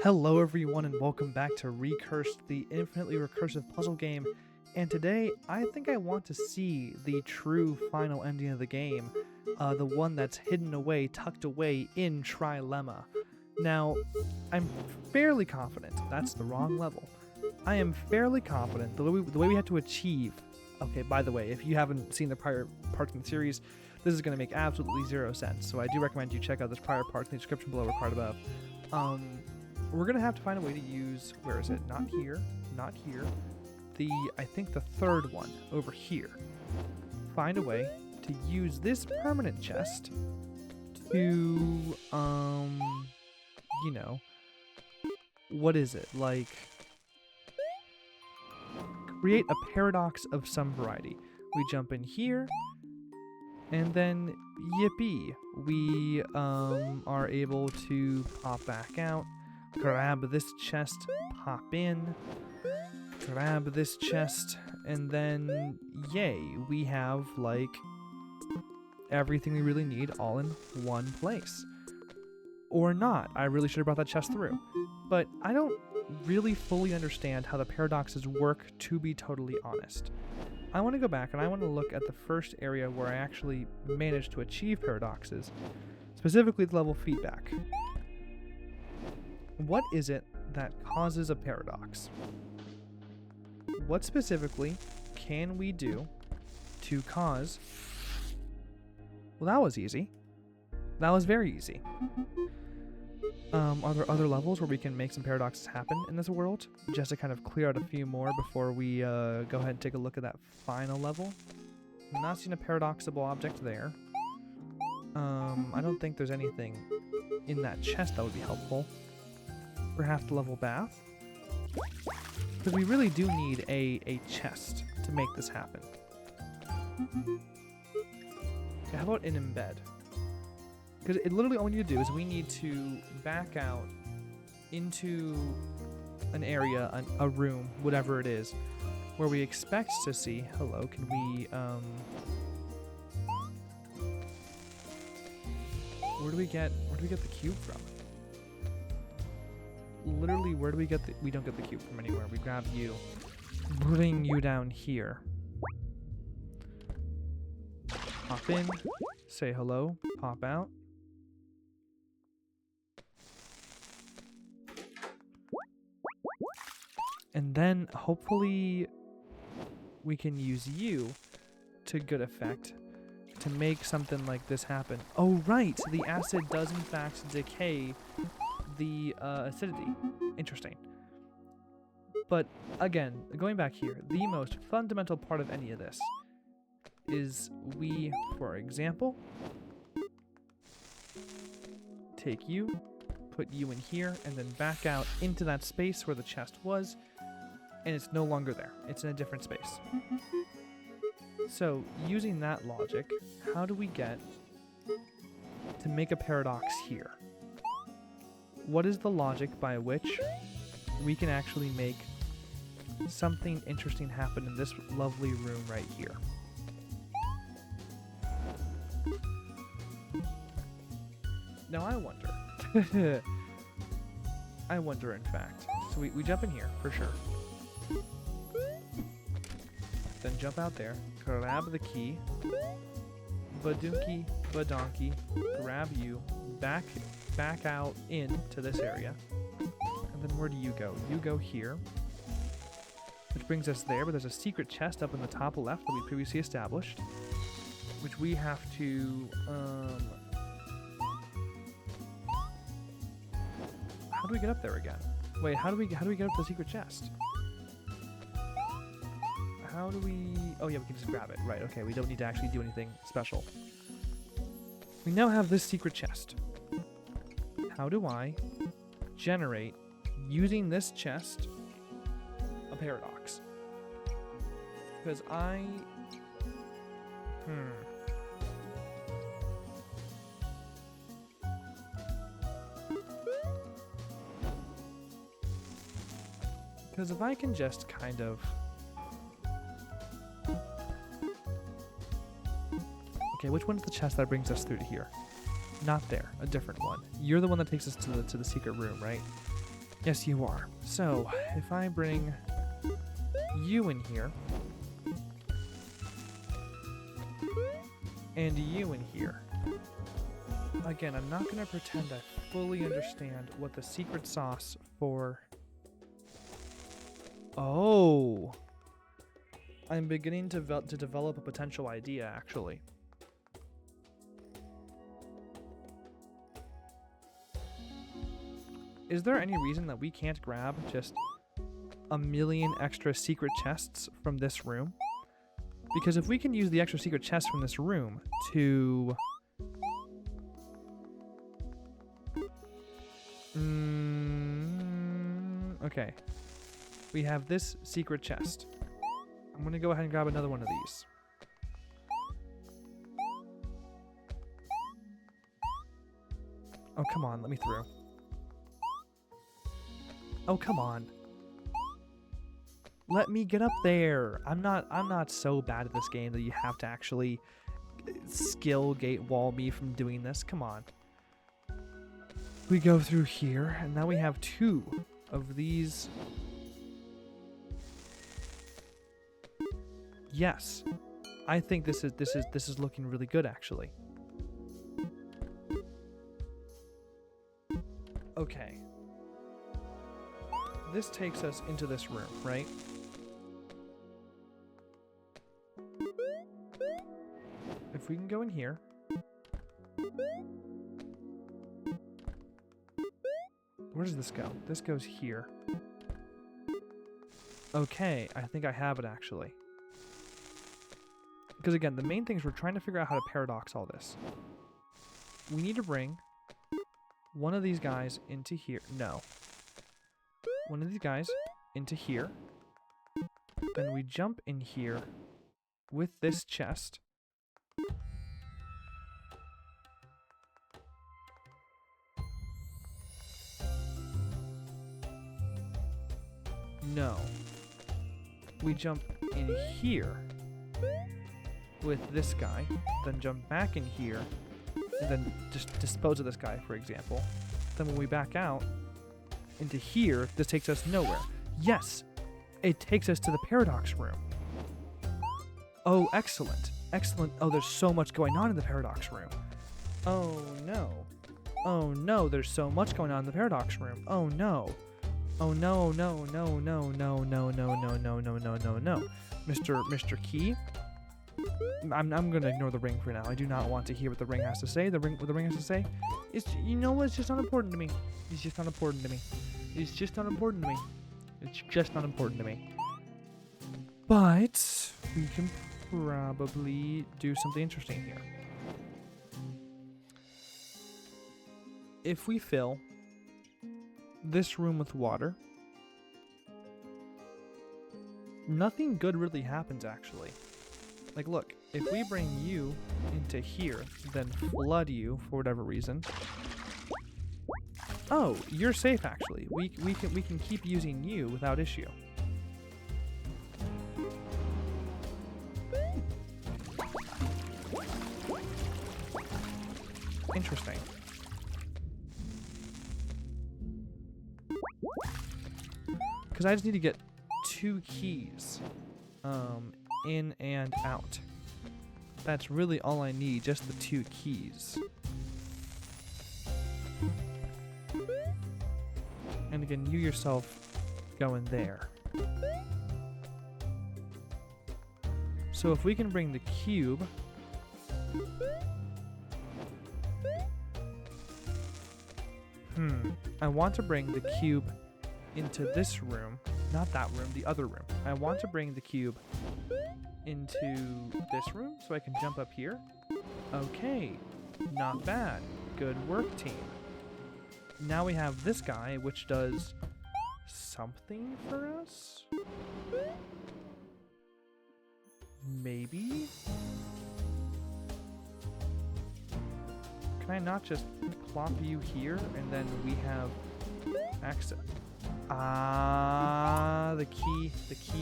Hello everyone and welcome back to Recursed, the infinitely recursive puzzle game. And today, I think I want to see the true final ending of the game, the one that's hidden away, tucked away in Trilemma. Now, I'm fairly confident, that's the wrong level. I am fairly confident the way we have to achieve. Okay, by the way, if you haven't seen the prior parts in the series, this is going to make absolutely zero sense. So I do recommend you check out this prior part in the description below or card above. We're going to have to find a way to use, where is it? Not here, not here. I think the third one over here. Find a way to use this permanent chest to, you know, what is it? Like, create a paradox of some variety. We jump in here, and then, yippee, we are able to pop back out, grab this chest, pop in, grab this chest, and then, yay, we have, like, everything we really need all in one place. Or not. I really should have brought that chest through. But I don't really fully understand how the paradoxes work, to be totally honest. I want to go back and I want to look at the first area where I actually managed to achieve paradoxes, specifically the level feedback. What is it that causes a paradox? What specifically can we do to cause... Well, that was easy. That was very easy. Are there other levels where we can make some paradoxes happen in this world? Just to kind of clear out a few more before we go ahead and take a look at that final level. I'm not seeing a paradoxable object there. I don't think there's anything in that chest that would be helpful. Perhaps the level bath? Because we really do need a chest to make this happen. Okay, how about an embed? Because it literally all we need to do is we need to back out into an area, a room, whatever it is, where we expect to see... Hello, can we... Where do we get the cube from? Literally, where do we get the... We don't get the cube from anywhere. We grab you. Bring you down here. Pop in. Say hello. Pop out. And then, hopefully, we can use you to good effect to make something like this happen. Oh, right! The acid does, in fact, decay the acidity. Interesting. But, again, going back here, the most fundamental part of any of this is we, for example, take you, put you in here, and then back out into that space where the chest was, and it's no longer there. It's in a different space. So, using that logic, how do we get to make a paradox here? What is the logic by which we can actually make something interesting happen in this lovely room right here? Now I wonder. I wonder, in fact. So we jump in here, for sure. Then jump out there, grab the key, badookie, badonkey, grab you, back out into this area, and then where do you go? You go here, which brings us there, but there's a secret chest up in the top left that we previously established, which we have to, how do we get up there again? Wait, how do we get up to the secret chest? How do we... Oh yeah, we can just grab it. Right, okay, we don't need to actually do anything special. We now have this secret chest. How do I generate, using this chest, a paradox? Because Because if I can just kind of... Okay, which one's the chest that brings us through to here? Not there, a different one. You're the one that takes us to the secret room, right? Yes, you are. So, if I bring you in here, and you in here. Again, I'm not going to pretend I fully understand what the secret sauce for... Oh! I'm beginning to develop a potential idea, actually. Is there any reason that we can't grab just a million extra secret chests from this room? Because if we can use the extra secret chests from this room to... Okay. We have this secret chest. I'm going to go ahead and grab another one of these. Oh, come on. Let me through. Oh, come on. Let me get up there. I'm not so bad at this game that you have to actually skill gate wall me from doing this. Come on. We go through here, and now we have 2 of these. Yes. I think this is looking really good, actually. Okay. This takes us into this room, right? If we can go in here. Where does this go? This goes here. Okay, I think I have it actually. Because again, the main thing is we're trying to figure out how to paradox all this. We need to bring one of these guys into here. No. One of these guys into here. Then we jump in here with this chest. No. We jump in here with this guy, then jump back in here, and then just dispose of this guy, for example. Then when we back out into here, this takes us nowhere. Yes! It takes us to the paradox room. Oh, excellent. Excellent. Oh, there's so much going on in the paradox room. Oh, no. Oh, no, there's so much going on in the paradox room. Oh, no. Oh, no, no, no, no, no, no, no, no, no, no, no, no, no. Mr. Key? I'm gonna ignore the ring for now. I do not want to hear what the ring has to say. What the ring has to say is, you know what? It's just not important to me. It's just not important to me. It's just not important to me. It's just not important to me. But we can probably do something interesting here. If we fill this room with water, nothing good really happens, actually. Like, look, if we bring you into here, then flood you for whatever reason. Oh, you're safe, actually. We can keep using you without issue. Interesting. Because I just need to get 2 keys. In and out. That's really all I need, just the 2 keys. And again, you yourself go in there. So if we can bring the cube I want to bring the cube into this room. Not that room, the other room. I want to bring the cube into this room so I can jump up here. Okay, not bad. Good work, team. Now we have this guy, which does something for us? Maybe? Can I not just plop you here and then we have access? Ah, the key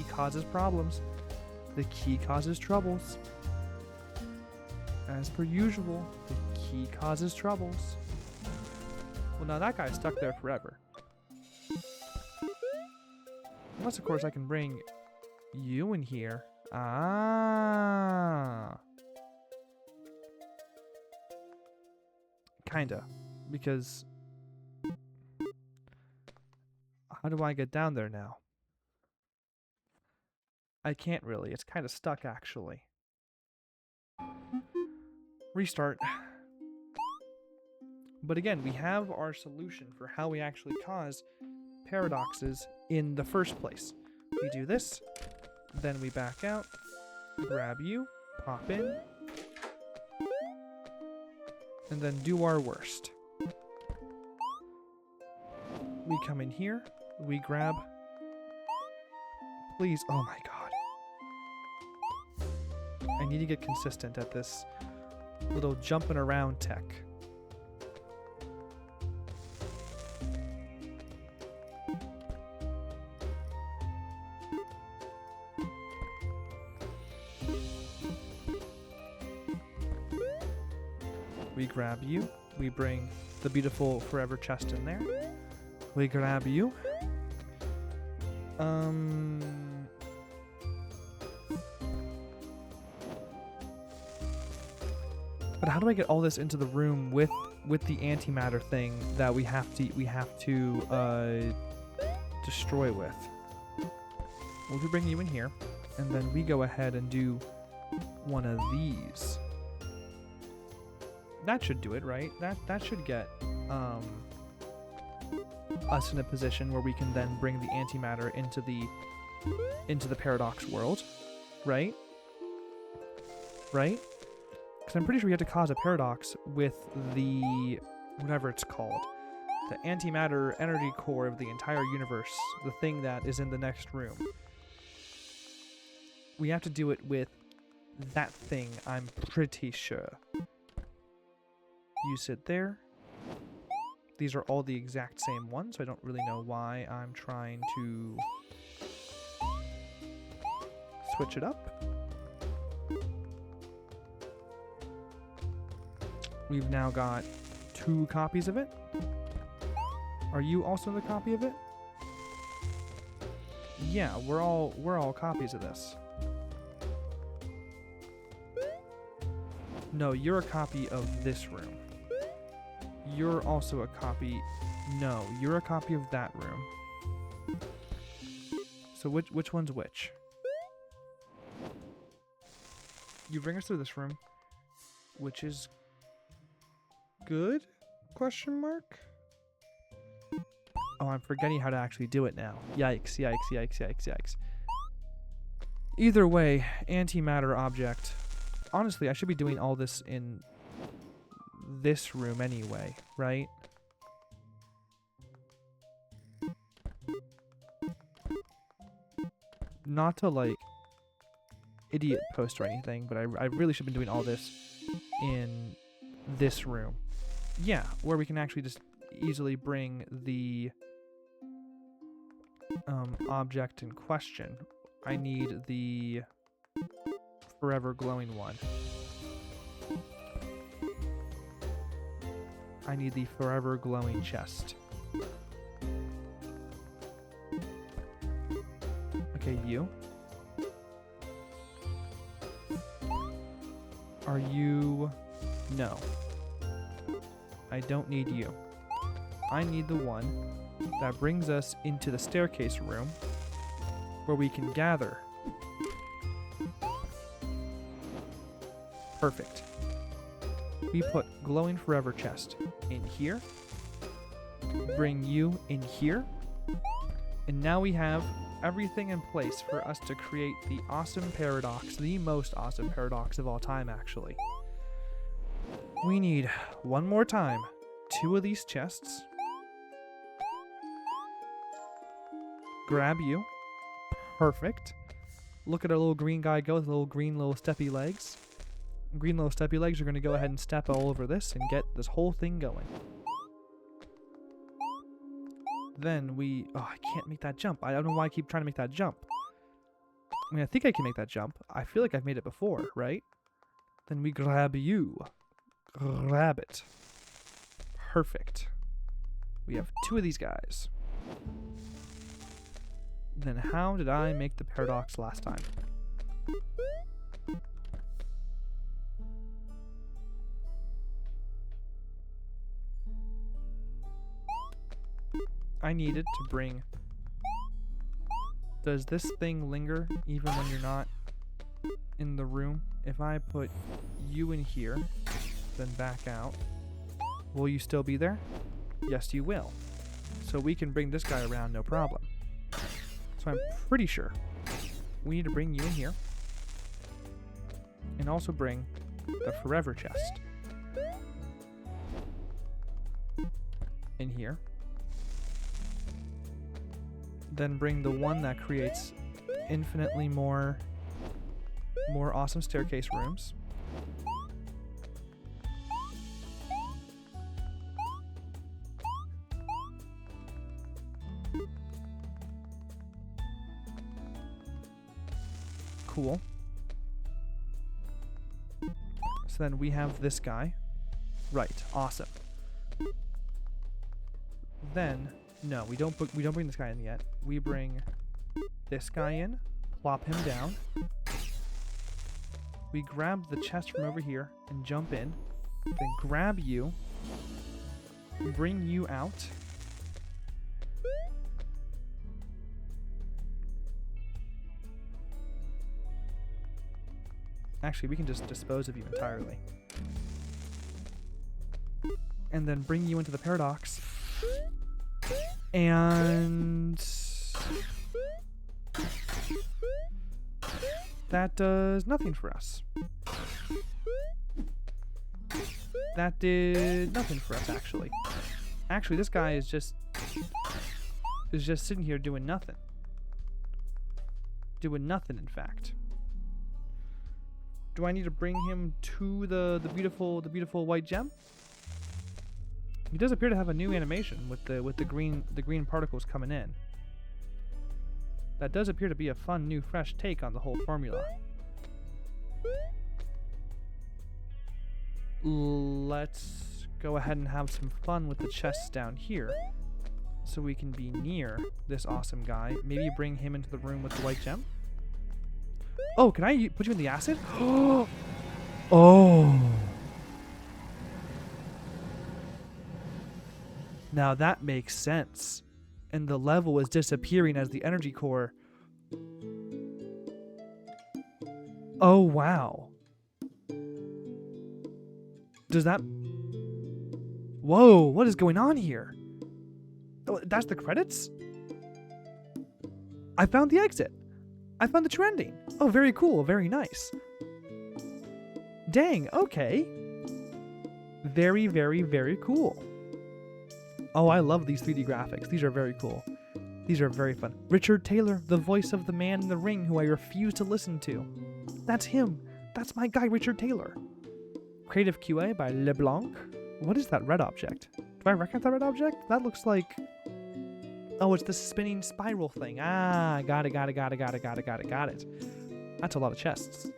causes problems. The key causes troubles. As per usual, the key causes troubles. Well, now that guy's stuck there forever. Unless, of course, I can bring you in here. Ah. Kinda. Because... how do I get down there now? I can't really. It's kind of stuck, actually. Restart. But again, we have our solution for how we actually cause paradoxes in the first place. We do this, then we back out, grab you, pop in, and then do our worst. We come in here, we grab... please, oh my god. I need to get consistent at this little jumping around tech. We grab you, we bring the beautiful forever chest in there. We grab you. But how do I get all this into the room with the antimatter thing that we have to destroy with? Well, we bring you in here, and then we go ahead and do one of these. That should do it, right? That should get us in a position where we can then bring the antimatter into the paradox world, right? Right? Because I'm pretty sure we have to cause a paradox with the whatever it's called, the antimatter energy core of the entire universe, the thing that is in the next room. We have to do it with that thing, I'm pretty sure. You sit there. These are all the exact same ones, so I don't really know why I'm trying to switch it up. We've now got 2 copies of it. Are you also the copy of it? Yeah, we're all copies of this. No, you're a copy of this room. You're also a copy... no, you're a copy of that room. So which one's which? You bring us through this room, which is good? Question mark? Oh, I'm forgetting how to actually do it now. Yikes, yikes, yikes, yikes, yikes. Either way, antimatter object. Honestly, I should be doing all this in this room anyway, right? Not to, like, idiot post or anything, but I really should have been doing all this in this room. Yeah, where we can actually just easily bring the object in question. I need the forever glowing one. I need the forever glowing chest. Okay, you. Are you... no. I don't need you. I need the one that brings us into the staircase room where we can gather. Perfect. We put glowing forever chest in here. Bring you in here. And now we have everything in place for us to create the awesome paradox, the most awesome paradox of all time, actually. We need, one more time, 2 of these chests. Grab you. Perfect. Look at our little green guy go with little green little steppy legs. Green little steppy legs are going to go ahead and step all over this and get this whole thing going. Then we... oh, I can't make that jump. I don't know why I keep trying to make that jump. I mean, I think I can make that jump. I feel like I've made it before, right? Then we grab you. Grab it. Perfect. We have 2 of these guys. Then how did I make the paradox last time? I needed to bring... Does this thing linger even when you're not in the room? If I put you in here, then back out, will you still be there? Yes, you will. So we can bring this guy around, no problem. So I'm pretty sure we need to bring you in here and also bring the forever chest in here. Then bring the one that creates infinitely more awesome staircase rooms. Cool. So then we have this guy. Right, awesome. Then, no, we don't bring this guy in yet. We bring this guy in, plop him down. We grab the chest from over here and jump in. Then grab you, bring you out. Actually, we can just dispose of you entirely. And then bring you into the paradox. And... that does nothing for us. That did nothing for us, actually. Actually, this guy is just sitting here doing nothing. Doing nothing, in fact. Do I need to bring him to the beautiful white gem? He does appear to have a new animation with the green particles coming in. That does appear to be a fun, new, fresh take on the whole formula. Let's go ahead and have some fun with the chests down here, so we can be near this awesome guy. Maybe bring him into the room with the white gem. Oh, can I put you in the acid? Oh. Now that makes sense. And the level is disappearing as the energy core. Oh, wow. Does that... Whoa, what is going on here? Oh, that's the credits? I found the exit. I found the true ending. Oh, very cool. Very nice. Dang, okay. Very, very, very cool. Oh, I love these 3D graphics. These are very cool. These are very fun. Richard Taylor, the voice of the man in the ring who I refuse to listen to. That's him. That's my guy, Richard Taylor. Creative QA by LeBlanc. What is that red object? Do I recognize that red object? That looks like... Oh, it's the spinning spiral thing. Ah, got it. That's a lot of chests.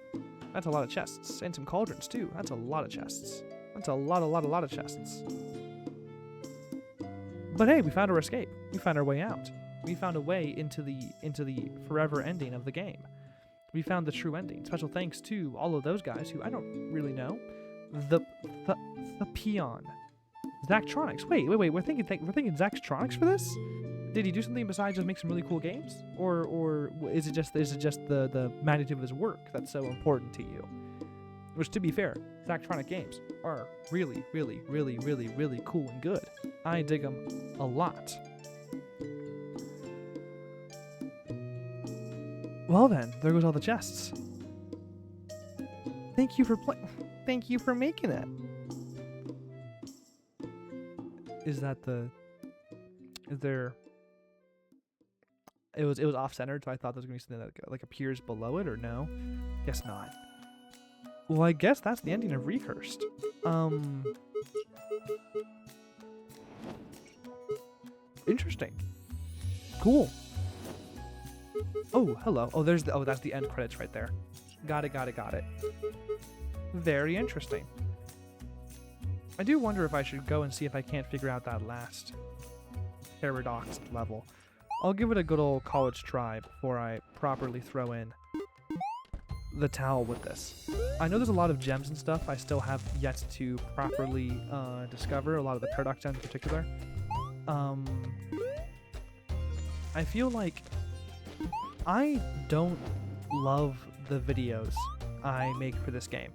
That's a lot of chests. And some cauldrons, too. That's a lot of chests. That's a lot of chests. But hey, we found our escape. We found our way out. We found a way into the forever ending of the game. We found the true ending. Special thanks to all of those guys who I don't really know. The peon. Zachtronics. Wait. We're thinking Zachtronics for this? Did he do something besides just make some really cool games? Or is it just the magnitude of his work that's so important to you? Which, to be fair, Zachtronic games are really, really, really, really, really cool and good. I dig them a lot. Well then, there goes all the chests. Thank you for Thank you for making it. Is there... It was off-centered, so I thought there was going to be something that like appears below it, or no? Guess not. Well, I guess that's the ending of Recursed. Interesting. Cool. Oh, hello. Oh, that's the end credits right there. Got it. Very interesting. I do wonder if I should go and see if I can't figure out that last paradox level. I'll give it a good old college try before I properly throw in the towel with this. I know there's a lot of gems and stuff I still have yet to properly discover, a lot of the paradox gems in particular. I feel like I don't love the videos I make for this game.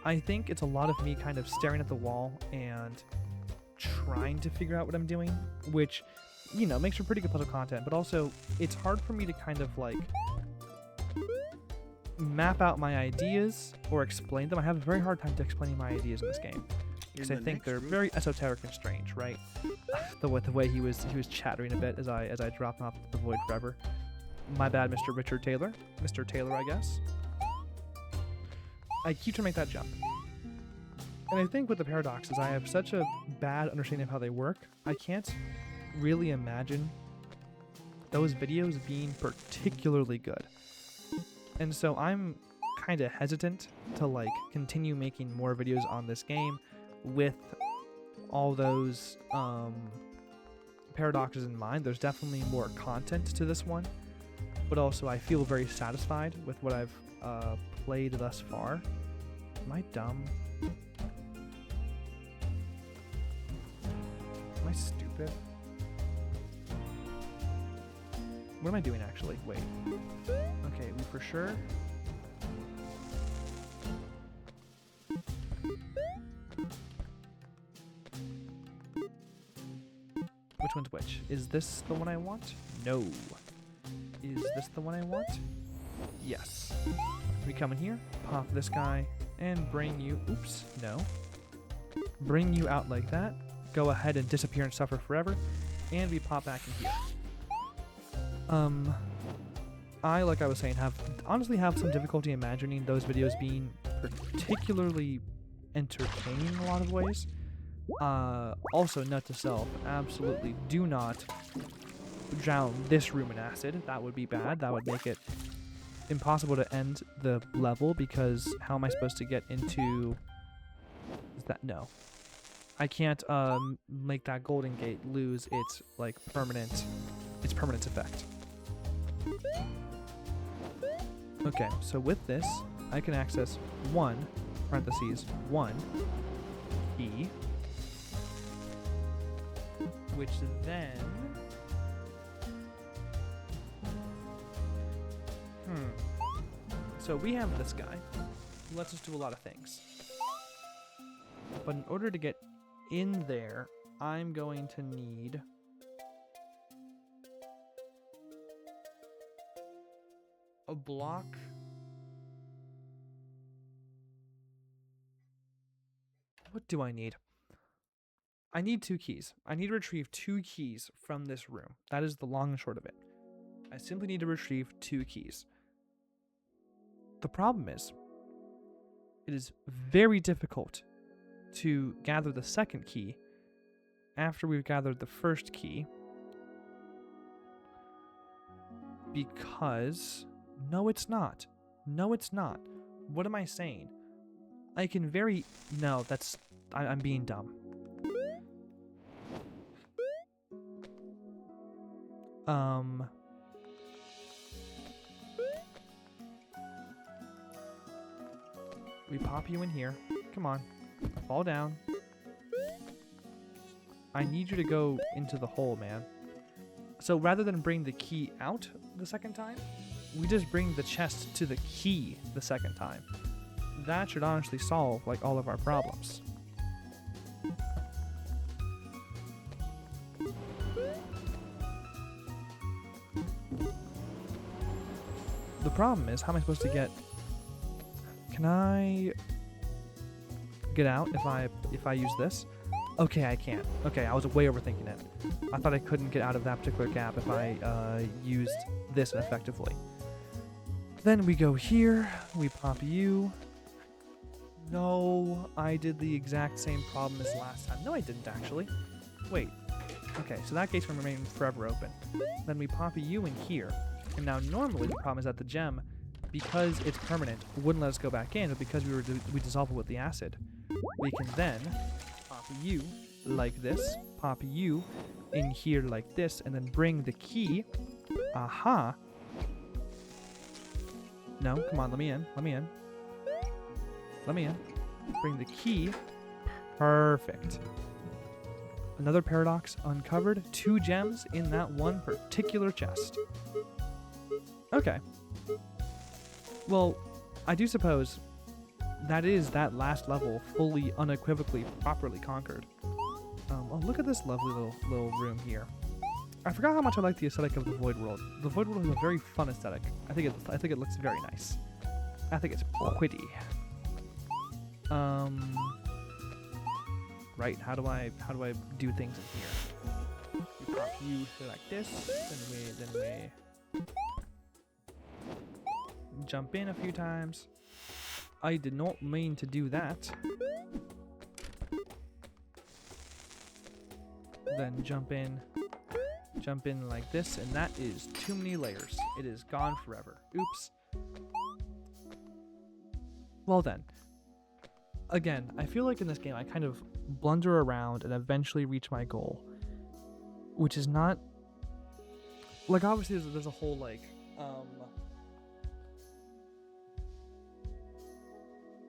I think it's a lot of me kind of staring at the wall and trying to figure out what I'm doing, which, you know, makes for pretty good puzzle content, but also it's hard for me to kind of like map out my ideas or explain them. I have a very hard time to explaining my ideas in this game because I think they're very esoteric and strange, right? the way he was chattering a bit as I dropped off the void forever. My bad, Mr. Richard Taylor. Mr. Taylor, I guess. I keep trying to make that jump. And I think with the paradoxes, I have such a bad understanding of how they work, I can't really imagine those videos being particularly good. And so I'm kind of hesitant to like continue making more videos on this game with all those paradoxes in mind. There's definitely more content to this one, but also I feel very satisfied with what I've played thus far. Am I dumb? Am I stupid? What am I doing actually? Wait. Okay, we for sure. Which one's which? Is this the one I want? No. Is this the one I want? Yes. We come in here, pop this guy, and bring you... Oops, no. Bring you out like that. Go ahead and disappear and suffer forever. And we pop back in here. I, like I was saying, honestly have some difficulty imagining those videos being particularly entertaining in a lot of ways. Also, note to self, absolutely do not drown this room in acid. That would be bad. That would make it impossible to end the level, because how am I supposed to get into... Is that... No. I can't make that golden gate lose its, like, permanent effect. Okay, so with this, I can access 1 key, which then... So we have this guy, who lets us do a lot of things. But in order to get in there, I'm going to need... a block. What do I need? I need 2 keys. I need to retrieve 2 keys from this room. That is the long and short of it. I simply need to retrieve 2 keys. The problem is, it is very difficult to gather the second key after we've gathered the first key, because... No, it's not. No, it's not. What am I saying? I can very... No, that's... I'm being dumb. We pop you in here. Come on. Fall down. I need you to go into the hole, man. So rather than bring the key out the second time, we just bring the chest to the key the second time. That should honestly solve, like, all of our problems. The problem is, how am I supposed to get... Can I get out if I use this? Okay, I can't. Okay, I was way overthinking it. I thought I couldn't get out of that particular gap if I used this effectively. Then we go here, we pop you. No, I did the exact same problem as last time. No, I didn't actually. Wait. Okay, so that gate's gonna remain forever open. Then we pop you in here. And now normally the problem is that the gem, because it's permanent, wouldn't let us go back in, but because we dissolve it with the acid, we can then pop you like this, pop you in here like this, and then bring the key Aha. No, come on, let me in. Let me in. Let me in. Bring the key. Perfect. Another paradox uncovered. 2 gems in that one particular chest. Okay. Well, I do suppose that is that last level fully, unequivocally, properly conquered. Oh, look at this lovely little room here. I forgot how much I like the aesthetic of the Void World. The Void World has a very fun aesthetic. I think it looks very nice. I think it's pretty. Right, how do I do things in here? You pop you like this, then we jump in a few times. I did not mean to do that. Then jump in like this, and that is too many layers. It is gone forever. Oops. Well then. Again, I feel like in this game I kind of blunder around and eventually reach my goal, which is not like, obviously there's a whole like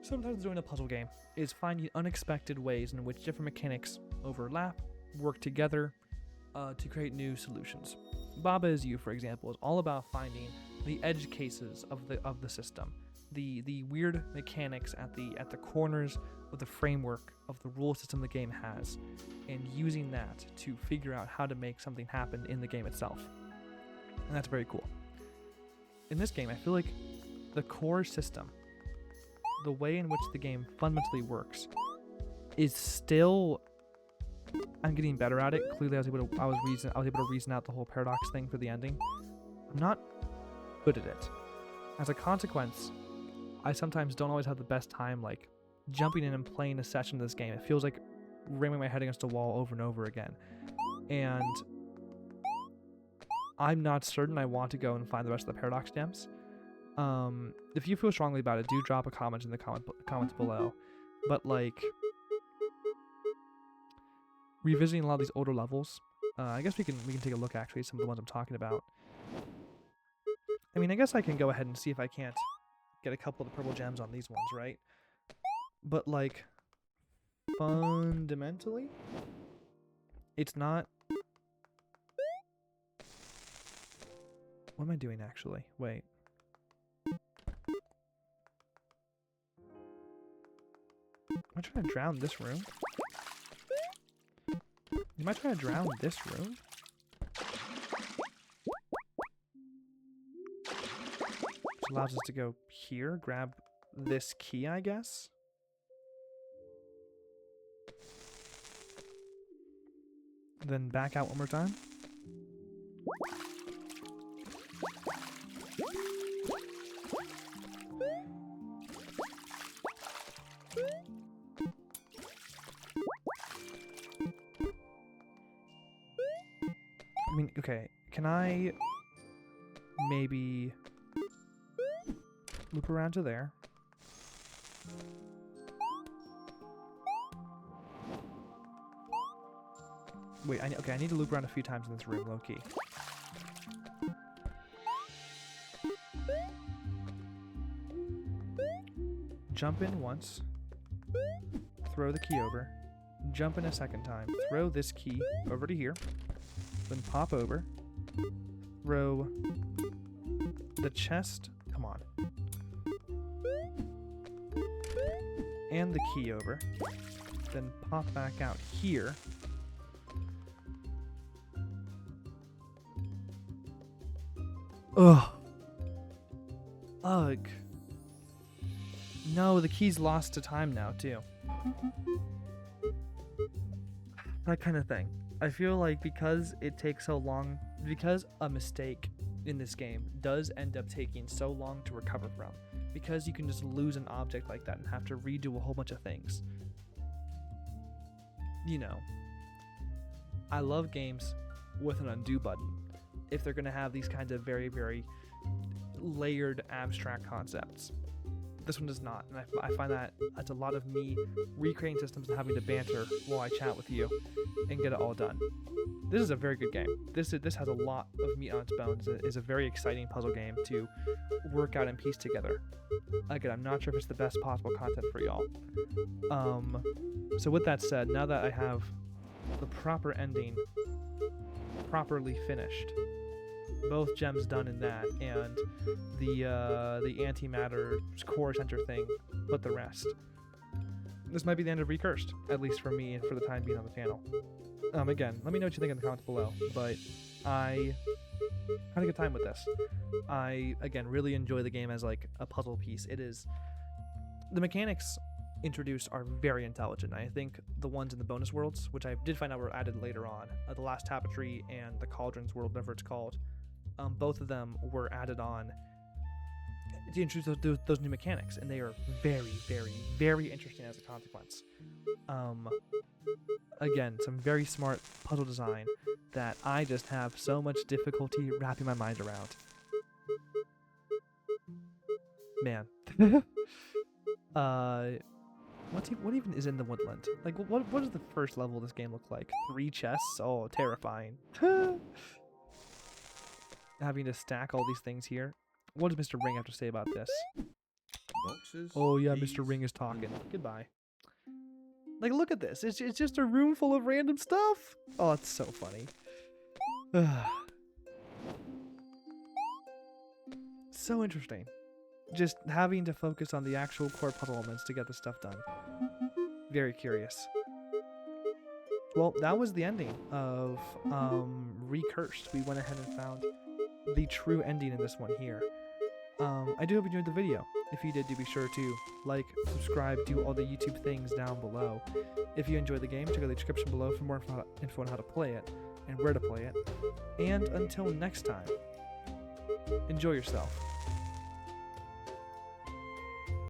sometimes doing a puzzle game is finding unexpected ways in which different mechanics overlap, work together to create new solutions. Baba Is You, for example, is all about finding the edge cases of the system. The weird mechanics at the corners of the framework of the rule system the game has, and using that to figure out how to make something happen in the game itself. And that's very cool. In this game, I feel like the core system, the way in which the game fundamentally works, is still, I'm getting better at it. Clearly I was able to reason out the whole paradox thing for the ending. I'm not good at it. As a consequence, I sometimes don't always have the best time like jumping in and playing a session of this game. It feels like ramming my head against a wall over and over again. And I'm not certain I want to go and find the rest of the paradox gems. If you feel strongly about it, do drop a comment in the comments below. But like, revisiting a lot of these older levels, I guess we can take a look actually at some of the ones I'm talking about. I mean, I guess I can go ahead and see if I can't get a couple of the purple gems on these ones, right? But like, fundamentally, it's not. What am I doing actually? Wait. Am I trying to drown this room? Am I trying to drown this room? Which allows us to go here, grab this key, I guess. Then back out one more time. I mean, okay, can I maybe loop around to there? Wait, okay, I need to loop around a few times in this room, low-key. Jump in once, throw the key over, jump in a second time, throw this key over to here, then pop over, throw the chest, come on, and the key over, then pop back out here. Ugh. Ugh. No, the key's lost to time now, too. That kind of thing. I feel like because it takes so long, because a mistake in this game does end up taking so long to recover from, because you can just lose an object like that and have to redo a whole bunch of things. You know, I love games with an undo button if they're going to have these kinds of very, very layered abstract concepts. This one does not, and I find that that's a lot of me recreating systems and having to banter while I chat with you and get it all done. This is a very good game. This has a lot of meat on its bones. It is a very exciting puzzle game to work out and piece together. Again, I'm not sure if it's the best possible content for y'all. So with that said, now that I have the proper ending properly finished, both gems done in that, and the antimatter core center thing, but the rest, this might be the end of Recursed, at least for me and for the time being on the channel. Again, let me know what you think in the comments below, but I had a good time with this. I, again, really enjoy the game as like a puzzle piece. It is, the mechanics introduced are very intelligent. I think the ones in the bonus worlds, which I did find out were added later on, the last tapestry and the cauldrons world, whatever it's called, both of them were added on to introduce those new mechanics, and they are very, very, very interesting as a consequence. Again, some very smart puzzle design that I just have so much difficulty wrapping my mind around. Man. What even is in the woodland? Like, what does the first level of this game look like? 3 chests? Oh, terrifying. Having to stack all these things here. What does Mr. Ring have to say about this? Boxes. Oh yeah, Mr. Ring is talking. Goodbye. Like, look at this. It's just a room full of random stuff. Oh, it's so funny. So interesting. Just having to focus on the actual core puzzle elements to get this stuff done. Very curious. Well, that was the ending of Recursed. We went ahead and found the true ending in this one here. I do hope you enjoyed the video. If you did, do be sure to like, subscribe, do all the YouTube things down below. If you enjoyed the game, check out the description below for more info on how to play it and where to play it. And until next time, enjoy yourself.